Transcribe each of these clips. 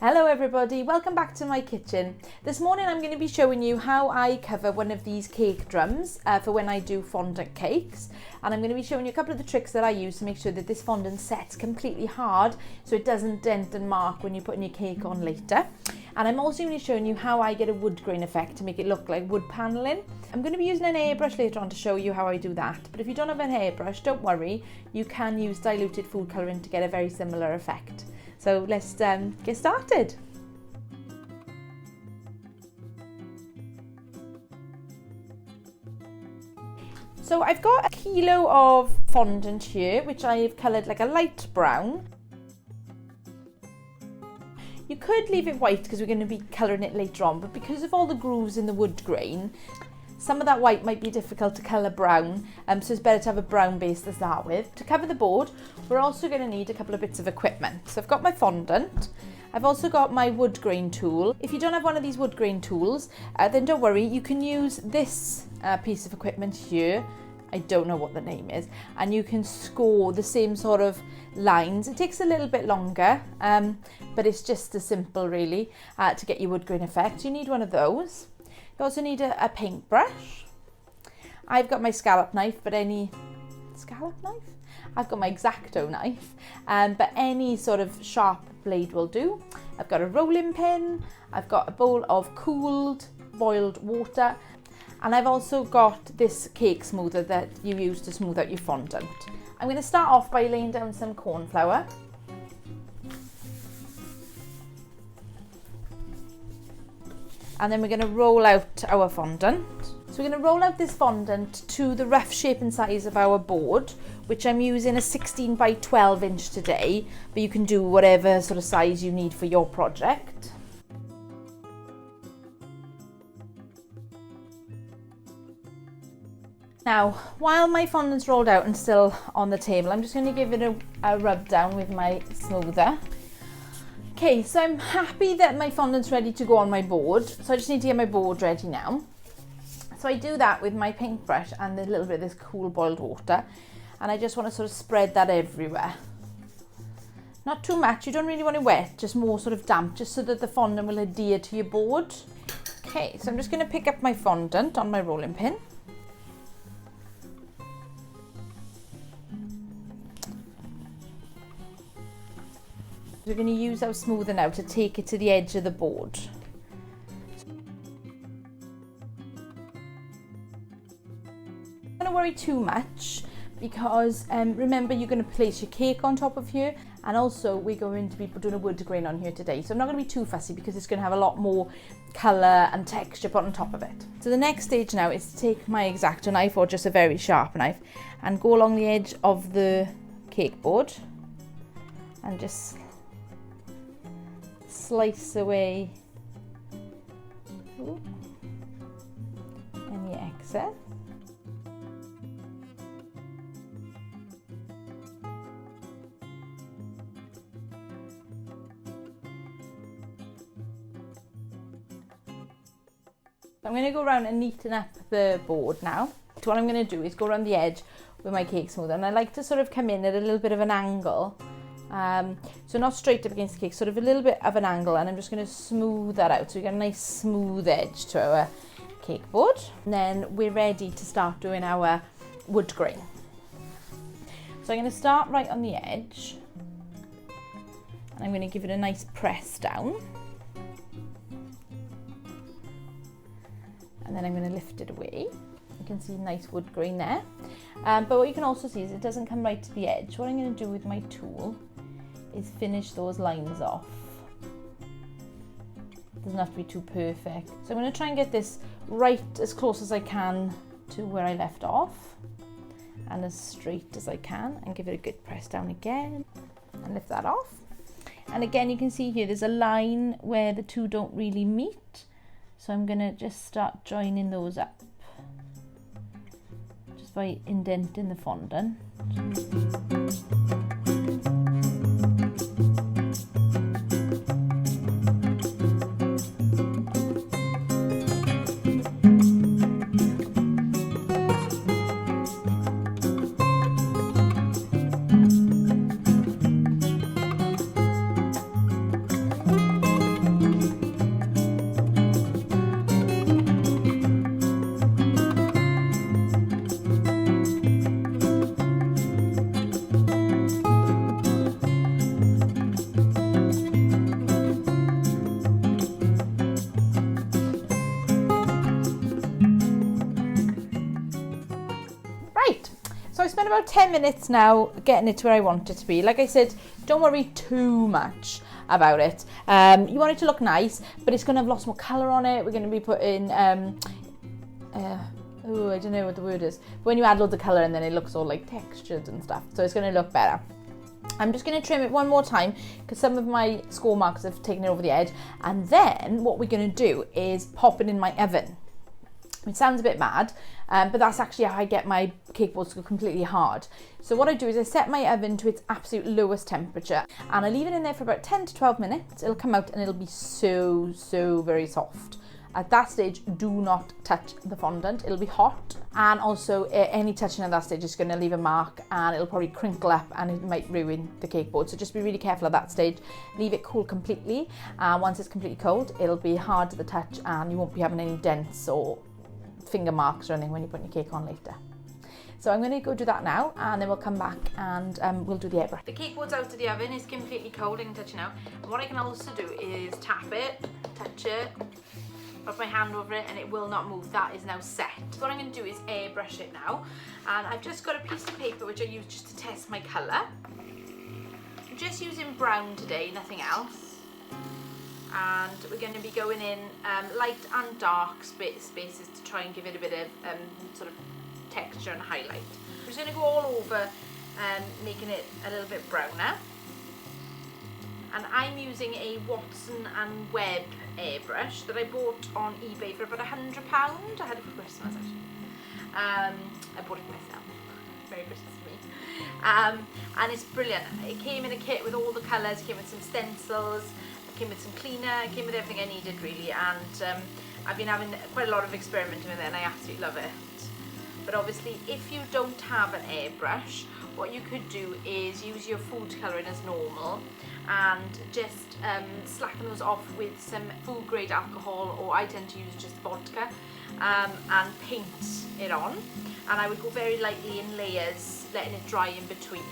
Hello everybody, welcome back to my kitchen. This morning I'm going to be showing you how I cover one of these cake drums for when I do fondant cakes, and I'm going to be showing you a couple of the tricks that I use to make sure that this fondant sets completely hard so it doesn't dent and mark when you're putting your cake on later. And I'm also going to be showing you how I get a wood grain effect to make it look like wood panelling. I'm going to be using an airbrush later on to show you how I do that, but if you don't have an airbrush, don't worry, you can use diluted food colouring to get a very similar effect. So let's get started. So I've got a kilo of fondant here, which I've coloured like a light brown. You could leave it white because we're going to be colouring it later on, but because of all the grooves in the wood grain, some of that white might be difficult to colour brown, so it's better to have a brown base to start with. To cover the board, we're also going to need a couple of bits of equipment. So I've got my fondant, I've also got my wood grain tool. If you don't have one of these wood grain tools, then don't worry, you can use this piece of equipment here. I don't know what the name is, and you can score the same sort of lines. It takes a little bit longer, but it's just as simple really to get your wood grain effect. You need one of those. You also need a paintbrush. I've got my scallop knife, but any scallop knife? I've got my X-Acto knife, but any sort of sharp blade will do. I've got a rolling pin. I've got a bowl of cooled boiled water, and I've also got this cake smoother that you use to smooth out your fondant. I'm going to start off by laying down some corn flour. And then we're going to roll out our fondant. So we're going to roll out this fondant to the rough shape and size of our board, which I'm using a 16 by 12 inch today, but you can do whatever sort of size you need for your project. Now, while my fondant's rolled out and still on the table, I'm just going to give it a rub down with my smoother. Okay, so I'm happy that my fondant's ready to go on my board, so I just need to get my board ready now. So I do that with my paintbrush and a little bit of this cool boiled water, and I just want to sort of spread that everywhere. Not too much, you don't really want it wet, just more sort of damp, just so that the fondant will adhere to your board. Okay, so I'm just going to pick up my fondant on my rolling pin. We're going to use our smoother now to take it to the edge of the board. Don't worry too much, because remember, you're going to place your cake on top of here, and also we're going to be doing a wood grain on here today, so I'm not going to be too fussy because it's going to have a lot more colour and texture put on top of it. So the next stage now is to take my X-Acto knife, or just a very sharp knife, and go along the edge of the cake board and just slice away any excess. I'm going to go around and neaten up the board now. So what I'm going to do is go around the edge with my cake smoother, and I like to sort of come in at a little bit of an angle. So not straight up against the cake, sort of a little bit of an angle, and I'm just going to smooth that out so we get a nice smooth edge to our cake board. And then we're ready to start doing our wood grain. So I'm going to start right on the edge, and I'm going to give it a nice press down, and then I'm going to lift it away. You can see nice wood grain there, but what you can also see is it doesn't come right to the edge. What I'm going to do with my tool is finish those lines off. It doesn't have to be too perfect. So I'm going to try and get this right as close as I can to where I left off, and as straight as I can, and give it a good press down again and lift that off. And again, you can see here there's a line where the two don't really meet, so I'm going to just start joining those up just by indenting the fondant. about 10 minutes now getting it to where I want it to be. Like I said, don't worry too much about it. You want it to look nice, but it's going to have lots more colour on it. We're going to be putting, I don't know what the word is. But when you add loads of colour and then it looks all like textured and stuff. So it's going to look better. I'm just going to trim it one more time because some of my score marks have taken it over the edge. And then what we're going to do is pop it in my oven. It sounds a bit mad, but that's actually how I get my cake boards to go completely hard. So what I do is I set my oven to its absolute lowest temperature and I leave it in there for about 10 to 12 minutes. It'll come out and it'll be so very soft. At that stage, do not touch the fondant. It'll be hot, and also any touching at that stage is going to leave a mark and it'll probably crinkle up and it might ruin the cake board. So just be really careful at that stage. Leave it cool completely, and once it's completely cold, it'll be hard to the touch and you won't be having any dents or finger marks or anything when you put your cake on later. So I'm going to go do that now and then we'll come back and we'll do the airbrush. The cake board's out of the oven, it's completely cold, I can touch it now. And what I can also do is tap it, touch it, put my hand over it and it will not move. That is now set. What I'm going to do is airbrush it now, and I've just got a piece of paper which I use just to test my colour. I'm just using brown today, nothing else. And we're going to be going in light and dark spaces to try and give it a bit of sort of texture and highlight. I'm just going to go all over making it a little bit browner. And I'm using a Watson and Webb airbrush that I bought on eBay for about £100. I had it for Christmas actually. I bought it myself. Very British to me. And it's brilliant. It came in a kit with all the colours, it came with some stencils, it came with some cleaner, it came with everything I needed really, and I've been having quite a lot of experimenting with it and I absolutely love it. But obviously if you don't have an airbrush, what you could do is use your food colouring as normal and just slacken those off with some food grade alcohol, or I tend to use just vodka, and paint it on. And I would go very lightly in layers, letting it dry in between.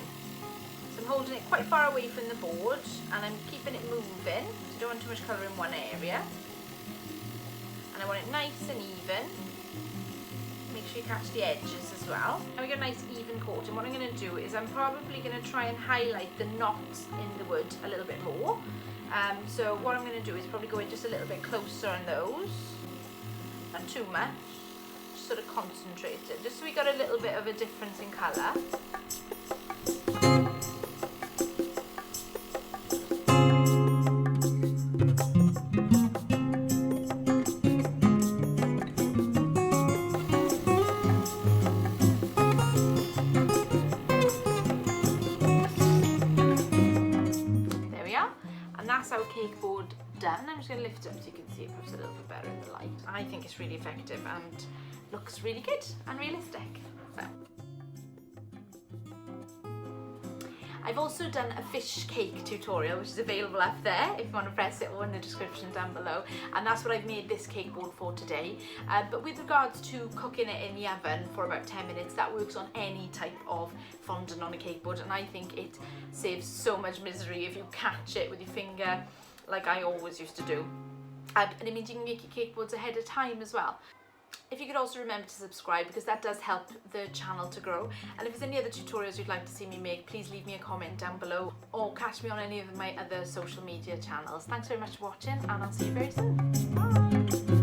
So I'm holding it quite far away from the board and I'm keeping it moving, so I don't want too much colour in one area. And I want it nice and even. Make sure you catch the edges as well. And we get a nice even coat, and what I'm going to do is I'm probably going to try and highlight the knots in the wood a little bit more. So what I'm going to do is probably go in just a little bit closer on those. Not too much, just sort of concentrate it, just so we got a little bit of a difference in colour. That's our cake board done. I'm just going to lift it up so you can see it perhaps a little bit better in the light. I think it's really effective and looks really good and realistic. So. I've also done a fish cake tutorial which is available up there if you want to press it, or in the description down below, and that's what I've made this cake board for today. But with regards to cooking it in the oven for about 10 minutes, that works on any type of fondant on a cake board, and I think it saves so much misery if you catch it with your finger like I always used to do. And it means you can make your cake boards ahead of time as well. If you could also remember to subscribe, because that does help the channel to grow. And if there's any other tutorials you'd like to see me make, please leave me a comment down below, or catch me on any of my other social media channels. Thanks very much for watching, and I'll see you very soon. Bye!